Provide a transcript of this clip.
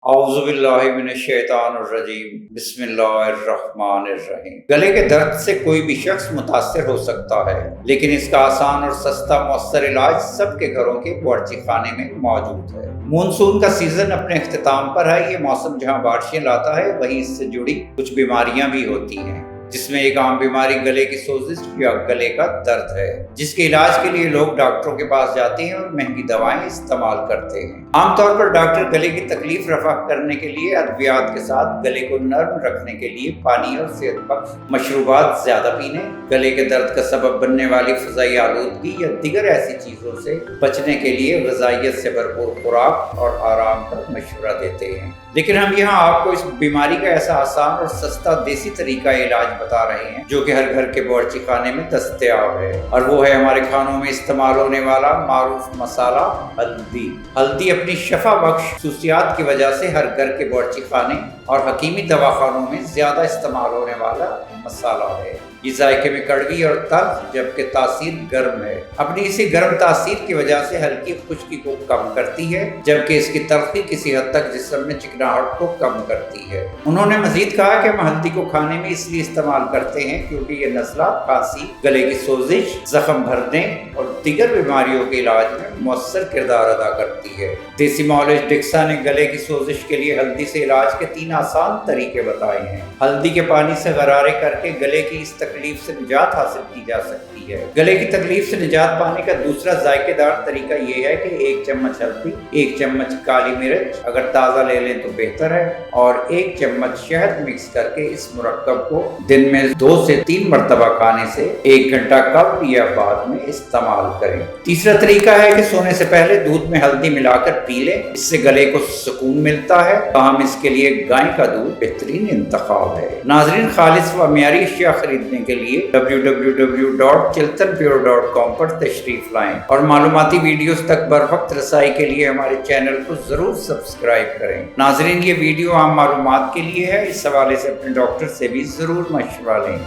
اعوذ باللہ من الشیطان الرجیم بسم اللہ الرحمن الرحیم۔ گلے کے درد سے کوئی بھی شخص متاثر ہو سکتا ہے، لیکن اس کا آسان اور سستا مؤثر علاج سب کے گھروں کے باورچی خانے میں موجود ہے۔ مونسون کا سیزن اپنے اختتام پر ہے۔ یہ موسم جہاں بارشیں لاتا ہے، وہیں اس سے جڑی کچھ بیماریاں بھی ہوتی ہیں، جس میں ایک عام بیماری گلے کی سوزش یا گلے کا درد ہے، جس کے علاج کے لیے لوگ ڈاکٹروں کے پاس جاتے ہیں اور مہنگی دوائیں استعمال کرتے ہیں۔ عام طور پر ڈاکٹر گلے کی تکلیف رفع کرنے کے لیے ادویات کے ساتھ گلے کو نرم رکھنے کے لیے پانی اور صحت بخش مشروبات زیادہ پینے، گلے کے درد کا سبب بننے والی فضائی آلودگی یا دیگر ایسی چیزوں سے بچنے کے لیے غذائیت سے بھرپور خوراک اور آرام کا مشورہ دیتے ہیں۔ لیکن ہم یہاں آپ کو اس بیماری کا ایسا آسان اور سستا دیسی طریقہ علاج بتا رہے ہیں جو کہ ہر گھر کے باورچی خانے میں دستیاب ہے، اور وہ ہے ہمارے کھانوں میں استعمال ہونے والا معروف مسالہ ہلدی۔ ہلدی اپنی شفا بخش خصوصیات کی وجہ سے ہر گھر کے باورچی خانے اور حکیمی دواخانوں میں زیادہ استعمال ہونے والا مسالہ ہے۔ یہ ذائقے میں کڑوی اور تلخ جبکہ تاثیر گرم ہے۔ اپنی اسی گرم تاثیر کی وجہ سے ہلکی خشکی کو کم کرتی ہے، جبکہ اس کی تلخی کسی حد تک جسم میں چکناہٹ کو کم کرتی ہے۔ انہوں نے مزید کہا کہ ہم ہلدی کو کھانے میں اس لیے استعمال کرتے ہیں کیونکہ یہ نزلہ، کھانسی، گلے کی سوزش، زخم بھرنے اور دیگر بیماریوں کے علاج میں مؤثر کردار ادا کرتی ہے۔ دیسی معالج ڈکسا نے گلے کی سوزش کے لیے ہلدی سے علاج کے 3 آسان طریقے بتائے ہیں۔ ہلدی کے پانی سے غرارے کر کے گلے کی اس تکلیف سے نجات حاصل کی جا سکتی ہے۔ گلے کی تکلیف سے نجات پانے کا دوسرا ذائقے دار طریقہ یہ ہے کہ 1 چمچ ہلدی، 1 چمچ کالی مرچ اگر تازہ لے لیں تو بہتر ہے، اور 1 چمچ شہد مکس کر کے اس مرکب کو دن میں 2 سے 3 مرتبہ کھانے سے 1 گھنٹہ قبل یا بعد میں استعمال کریں۔ تیسرا طریقہ ہے کہ سونے سے پہلے دودھ میں ہلدی ملا کر پی لیں، اس سے گلے کو سکون ملتا ہے، تاہم اس کے لیے گائے کا دودھ بہترین انتخاب ہے۔ ناظرین، خالص و معیاری اشیاء خریدنے کے لیے www.chiltanpure.com پر تشریف لائیں، اور معلوماتی ویڈیوز تک بروقت رسائی کے لیے ہمارے چینل کو ضرور سبسکرائب کریں۔ ناظرین، یہ ویڈیو عام معلومات کے لیے ہے، اس حوالے سے اپنے ڈاکٹر سے بھی ضرور مشورہ لیں۔